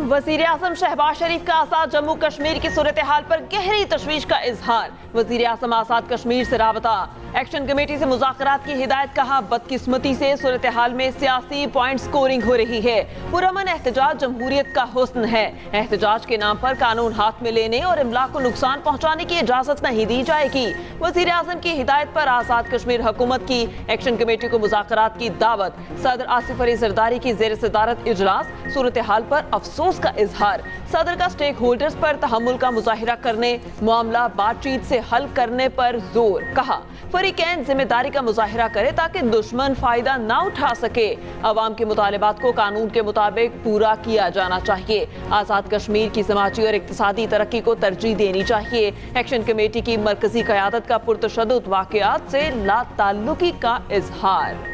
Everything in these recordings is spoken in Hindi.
वजीर आजम शहबाज शरीफ का आजाद जम्मू कश्मीर की सूरत हाल पर गहरी तशवीश का इजहार। वजीर आजम आजाद कश्मीर से राबता, एक्शन कमेटी से मुज़ाकरात की हिदायत। कहा, बदकिस्मती से सूरत हाल में सियासी पॉइंट स्कोरिंग हो रही है। पुरअमन एहतजाज जमहूरियत का हुस्न है। एहतजाज के नाम पर कानून हाथ में लेने और इमला को नुकसान पहुँचाने की इजाजत नहीं दी जाएगी। वजीर आजम की हिदायत पर आजाद कश्मीर हुकूमत की एक्शन कमेटी को मुज़ाकरात की दावत। सदर आसिफ अली जरदारी की ज़ेर सदारत इजलास। सूरत हाल पर अफसोस का इजहार। सदर का स्टेक होल्डर्स पर तहम्मुल का मुजाहिरा करने, मामला बातचीत से हल करने पर जोर। कहा, फरीकैन जिम्मेदारी का मुजाहिरा करे ताकि दुश्मन फायदा ना उठा सके। अवाम के मुतालिबात को कानून के मुताबिक पूरा किया जाना चाहिए। आजाद कश्मीर की समाजी और इक्तिसादी तरक्की को तरजीह देनी चाहिए। एक्शन कमेटी की मरकजी क़यादत का पुरतशद्दुद वाक़यात से लाताल्लुकी का इजहार।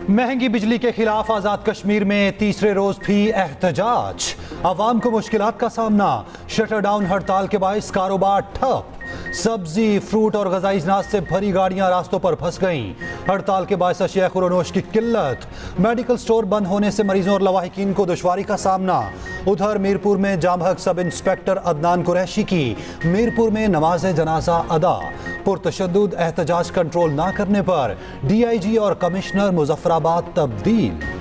महंगी बिजली के खिलाफ आजाद कश्मीर में तीसरे रोज भी एहतजाज। अवाम को मुश्किलात का सामना। शटर डाउन हड़ताल के बाइस कारोबार ठप। सब्जी, फ्रूट और ग़िज़ाई अजनास से भरी गाड़ियां रास्तों पर फंस गईं। हड़ताल के बाइस अशिया खुरोनोश की किल्लत। मेडिकल स्टोर बंद होने से मरीजों और लवाहिकीन को दुश्वारी का सामना। उधर मीरपुर में जामहक सब इंस्पेक्टर अदनान कुरैशी की मीरपुर में नमाज जनाजा अदा। पुरतशद्दुद एहतजाज कंट्रोल ना करने पर DIG और कमिश्नर मुजफ्फराबाद तब्दील।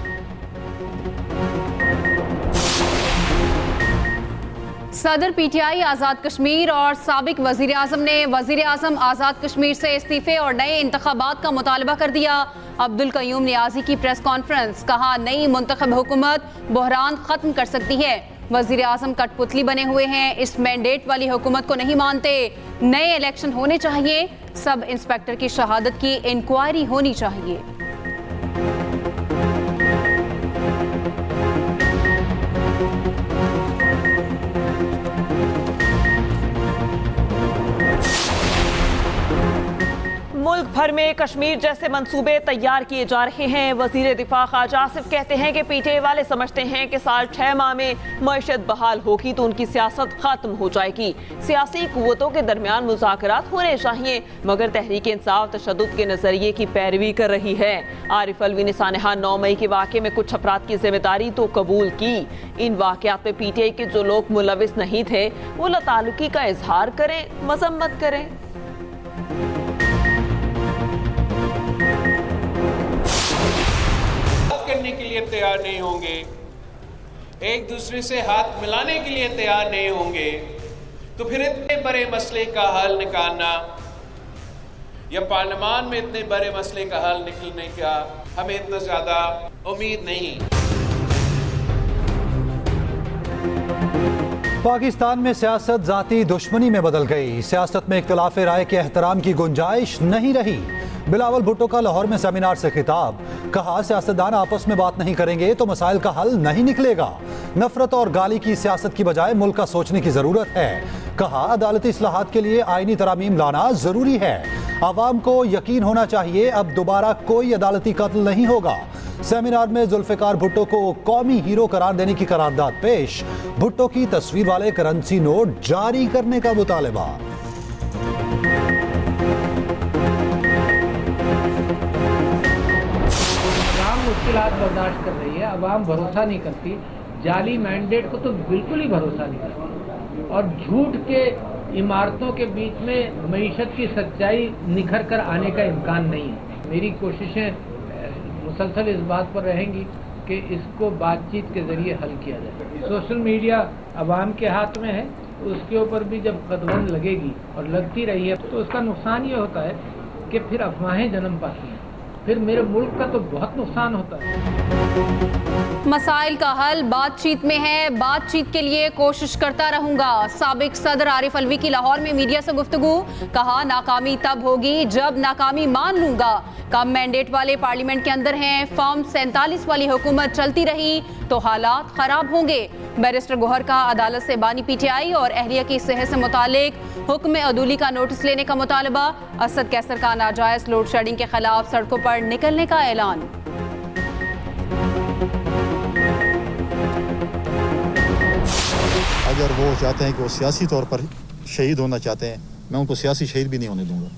सदर PTI आज़ाद कश्मीर और साबिक वजीर आजम ने वजीर आजम आज़ाद कश्मीर से इस्तीफे और नए इंतखाबात का मुतालबा कर दिया। अब्दुल कयूम नियाजी की प्रेस कॉन्फ्रेंस। कहा, नई मुंतखब हुकूमत बहरान खत्म कर सकती है। वजीर आजम कठपुतली बने हुए हैं, इस मैंडेट वाली हुकूमत को नहीं मानते। नए इलेक्शन होने चाहिए। सब इंस्पेक्टर की शहादत की इंक्वायरी होनी चाहिए। मुल्क भर में कश्मीर जैसे मंसूबे तैयार किए जा रहे हैं। वजीर दिफा ख्वाजा आसिफ कहते हैं कि PTI वाले समझते हैं कि साल 6 माह में मईशत बहाल होगी तो उनकी सियासत खत्म हो जाएगी। सियासी कुव्वतों के दरमियान मुज़ाकरात होने चाहिए, मगर तहरीक इंसाफ तशद्दुद के नजरिए की पैरवी कर रही है। आरिफ अलवी ने सानहा 9 मई के वाक़े में कुछ अफराद की जिम्मेदारी तो कबूल की। इन वाक़यात में PTI के जो लोग मुलविस नहीं थे वो लाताल्लुकी का इजहार करें, मजम्मत करें। करने के लिए तैयार नहीं होंगे, एक दूसरे से हाथ मिलाने के लिए तैयार नहीं होंगे, तो फिर इतने बड़े मसले का हल निकालना या पार्लियामान में इतने बड़े मसले का हल निकलने का हमें इतना ज्यादा उम्मीद नहीं। पाकिस्तान में सियासत जाती दुश्मनी में बदल गई। सियासत में इख्तिलाफ राय के एहतराम की गुंजाइश नहीं रही। बिलावल भुट्टो का लाहौर में सेमिनार से खिताब। कहा, सियासतदान आपस में बात नहीं करेंगे तो मसाइल का हल नहीं निकलेगा। नफरत और गाली की सियासत की बजाय मुल्क का सोचने की जरूरत है। कहा, अदालती इस्लाहात के लिए आईनी तरामीम लाना जरूरी है। आवाम को यकीन होना चाहिए अब दोबारा कोई अदालती कत्ल नहीं होगा। सेमिनार में जुल्फिकार भुट्टो को कौमी हीरो करार देने की करारदाद पेश। भुट्टो की तस्वीर वाले करेंसी नोट जारी करने का मुतालबा। मुश्किलात बर्दाश्त कर रही है, अवाम भरोसा नहीं करती। जाली मैंडेट को तो बिल्कुल ही भरोसा नहीं करती और झूठ के इमारतों के बीच में मईशत की सच्चाई निखर कर आने का इम्कान नहीं है। मेरी कोशिशें मुसलसल इस बात पर रहेंगी कि इसको बातचीत के जरिए हल किया जाए। सोशल मीडिया अवाम के हाथ में है, उसके ऊपर भी जब कदबंद लगेगी और लगती रही है तो उसका नुकसान ये होता है कि फिर अफवाहें जन्म पाती हैं, फिर मेरे मुल्क का तो बहुत नुकसान होता है। मसाइल का हल बातचीत में है, बातचीत के लिए कोशिश करता रहूंगा। साबिक सदर आरिफ अलवी की लाहौर में मीडिया से गुफ्तगू। कहा, नाकामी तब होगी जब नाकामी मान लूंगा। कम मैंडेट वाले पार्लियामेंट के अंदर हैं, फॉर्म 47 वाली हुकूमत चलती रही तो हालात खराब होंगे। बैरिस्टर गोहर का अदालत से बानी PTI और अहलिया की सेहत से मुतालिक हुक्म अदूली का नोटिस लेने का मुतालबा। असद कैसर का नाजायज लोड शेडिंग के खिलाफ सड़कों पर निकलने का ऐलान। अगर वो चाहते हैं कि वो सियासी तौर पर शहीद होना चाहते हैं, मैं उनको सियासी शहीद भी नहीं होने दूंगा।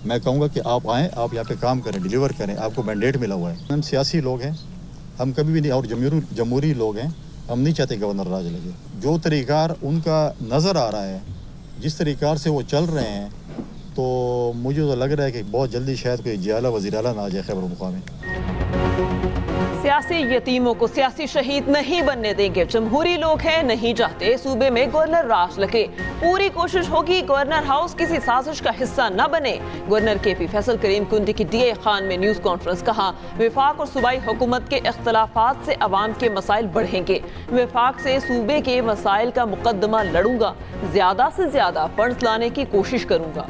मैं कहूँगा कि आप आएँ, आप यहाँ पे काम करें, डिलीवर करें, आपको मैंडेट मिला हुआ है। हम सियासी लोग हैं, हम कभी भी नहीं, और जमहूरी लोग हैं, हम नहीं चाहते गवर्नर राज लगे। जो तरीक़ार उनका नज़र आ रहा है, जिस तरीक़ार से वो चल रहे हैं, तो मुझे तो लग रहा है कि बहुत जल्दी शायद कोई जियाला वज़ीर आला ना आ जाए खैबर मुक़ाम में। सियासी यतीमों को सियासी शहीद नहीं बनने देंगे। जमहूरी लोग हैं, नहीं चाहते सूबे में गवर्नर राज लगे। पूरी कोशिश होगी गवर्नर हाउस किसी साजिश का हिस्सा न बने। गवर्नर केपी फैसल करीम कुंडी की डीए खान में न्यूज कॉन्फ्रेंस। कहा, विफाक और सूबाई हुकूमत के इख्तलाफात से अवाम के मसाइल बढ़ेंगे। विफाक से सूबे के मसाइल का मुकदमा लड़ूंगा, ज्यादा से ज्यादा फंड्स लाने की कोशिश करूंगा।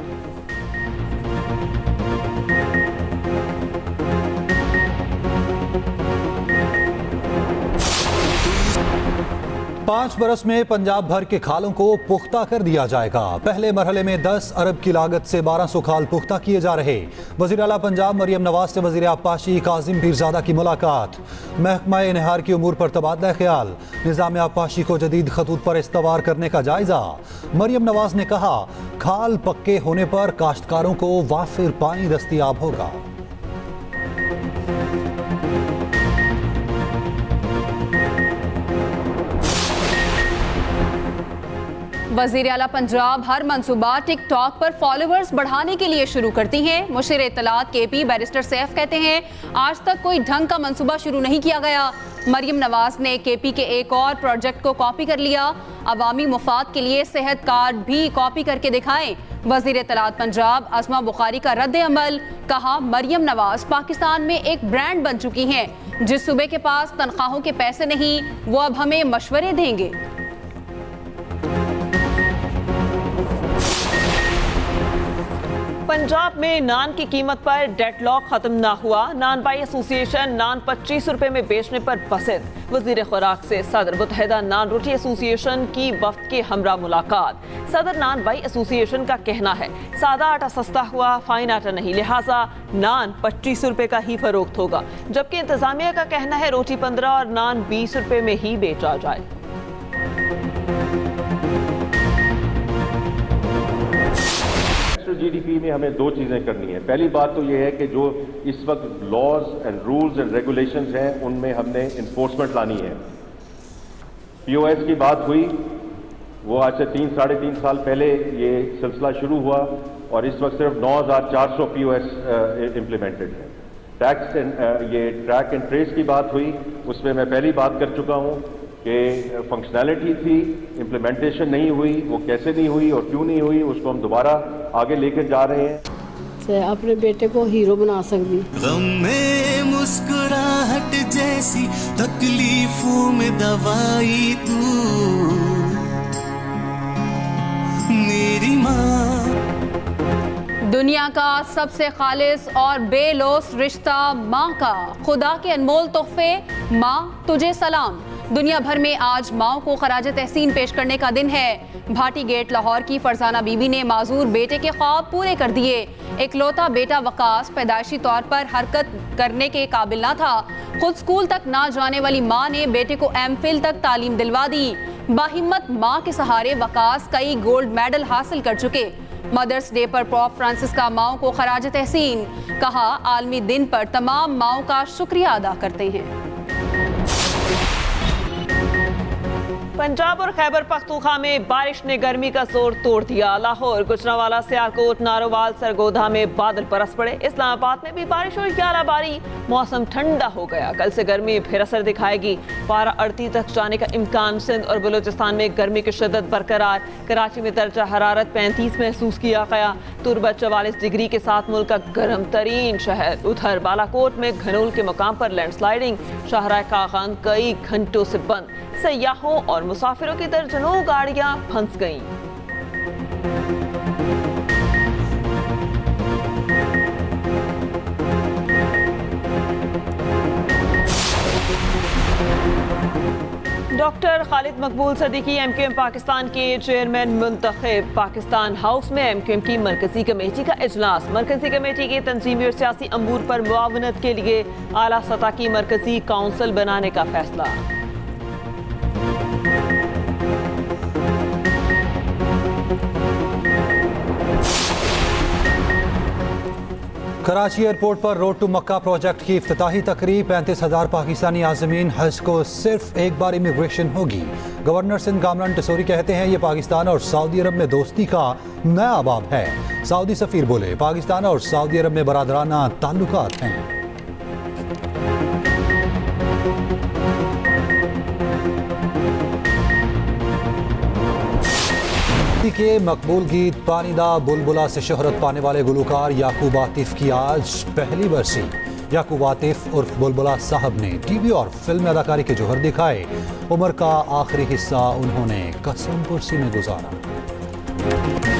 5 बरस में पंजाब भर के खालों को पुख्ता कर दिया जाएगा। पहले मरहले में 10 अरब की लागत से 1200 खाल पुख्ता किए जा रहे। वज़ीर आला पंजाब मरियम नवाज से वज़ीर आबपाशी काजिम पीरज़ादा की मुलाकात। महकमा निहार की उमूर पर तबादला ख्याल। निज़ाम आबपाशी को जदीद खतूत पर इस्तवार करने का जायजा। मरियम नवाज ने कहा, खाल पक्के होने पर काश्तकारों को वाफिर पानी दस्तियाब होगा। वज़ीर आला पंजाब हर मंसूबा टिकटॉक पर फॉलोअर्स बढ़ाने के लिए शुरू करती हैं। मुशीर इत्तलात केपी बैरिस्टर सैफ कहते हैं, आज तक कोई ढंग का मंसूबा शुरू नहीं किया गया। मरियम नवाज ने केपी के एक और प्रोजेक्ट को कॉपी कर लिया। अवामी मुफाद के लिए सेहत कार्ड भी कॉपी करके दिखाएं। वज़ीर इत्तलात पंजाब असमा बुखारी का रद्द अमल। कहा, मरियम नवाज पाकिस्तान में एक ब्रांड बन चुकी हैं। जिस सूबे के पास तनख्वाहों के पैसे नहीं, वो अब हमें मशवरे देंगे। पंजाब में नान की कीमत पर डेडलॉक खत्म ना हुआ। नान बाई एसोसिएशन नान 25 रुपए में बेचने पर बसित। वजीर खुराक से सदर मुत्तहिदा नान रोटी एसोसिएशन की वफ्द के हमरा मुलाकात। सदर नान बाई एसोसिएशन का कहना है, सादा आटा सस्ता हुआ, फाइन आटा नहीं, लिहाजा नान 25 रुपए का ही फरोख्त होगा। जबकि इंतजामिया का कहना है रोटी 15 और नान 20 रुपए में ही बेचा जाए। जीडीपी में हमें दो चीज़ें करनी है। पहली बात तो ये है कि जो इस वक्त laws and rules and regulations हैं, उनमें हमने इन्फोर्समेंट लानी है। पीओएस की बात हुई, वो आज से 3-3.5 साल पहले ये सिलसिला शुरू हुआ और इस वक्त सिर्फ 9,400 पीओएस इम्प्लीमेंटेड है। टैक्स ये ट्रैक एंड ट्रेस की बात हुई, उसमें मैं पहली बात कर चुका हूँ कि फंक्शनैलिटी थी, इम्प्लीमेंटेशन नहीं हुई। वो कैसे नहीं हुई और क्यों नहीं हुई, उसको हम दोबारा आगे लेकर जा रहे हैं। अपने बेटे को हीरो बना सकती। गम में मुस्कुराहट जैसी तकलीफों में दवाई तू मेरी माँ। दुनिया का सबसे खालिस और बेलोस रिश्ता माँ का। खुदा के अनमोल तोहफे, माँ तुझे सलाम। दुनिया भर में आज माओ को खराज तहसीन पेश करने का दिन है। भाटी गेट लाहौर की फरजाना बीबी ने माजूर बेटे के ख्वाब पूरे कर दिए। इकलौता बेटा वकास पैदाइशी तौर पर हरकत करने के काबिल ना था। खुद स्कूल तक ना जाने वाली माँ ने बेटे को एमफिल तक तालीम दिलवा दी। बाहिम्मत माँ के सहारे वकास कई गोल्ड मेडल हासिल कर चुके। मदर्स डे पर पोप फ्रांसिस का माओ को खराज तहसीन। कहा, आलमी दिन पर तमाम माओ का शुक्रिया अदा करते हैं। पंजाब और खैबर पख्तूनख्वा में बारिश ने गर्मी का जोर तोड़ दिया। लाहौर, गुजरांवाला, सियालकोट, नारोवाल, सरगोधा में बादल बरस पड़े। इस्लामाबाद में भी बारिश हुई, 11 बारी। मौसम ठंडा हो गया। कल से गर्मी फिर असर दिखाएगी। पारा 38 तक जाने का इम्कान। सिंध और बलूचिस्तान में गर्मी की शिद्दत बरकरार। कराची में दर्जा हरारत 35 महसूस किया गया। तुरबत 44 डिग्री के साथ मुल्क का गर्म तरीन शहर। उधर बालाकोट में घनूल के मुकाम पर लैंडस्लाइडिंग। शाहराह खाखान कई घंटों से बंद। सयाहों और मुसाफिरों की दर्जनों गाड़ियां फंस गईं। डॉक्टर खालिद मकबूल सदीकी एमक्यूएम पाकिस्तान के चेयरमैन मुंतखब। पाकिस्तान हाउस में एमक्यूएम की मरकजी कमेटी का इजलास। मरकजी कमेटी के तंजीमी और सियासी अमूर पर मुआवनत के लिए आला सतह की मरकजी काउंसिल बनाने का फैसला। कराची एयरपोर्ट पर रोड टू मक्का प्रोजेक्ट की इफ्तिताही तकरीब 35,000 पाकिस्तानी आज़मीन हज को सिर्फ एक बार इमिग्रेशन होगी। गवर्नर सिंध कामरान टिसोरी कहते हैं ये पाकिस्तान और सऊदी अरब में दोस्ती का नया बाब है। सऊदी सफीर बोले पाकिस्तान और सऊदी अरब में बरादराना ताल्लुकात हैं। के मकबूल गीत पानीदा बुलबुला से शोहरत पाने वाले गुलकार याकूब आतिफ की आज पहली बरसी। याकूब आतिफ उर्फ बुलबुला साहब ने टीवी और फिल्म में अदाकारी के जौहर दिखाए। उम्र का आखिरी हिस्सा उन्होंने कसम कुर्सी में गुजारा।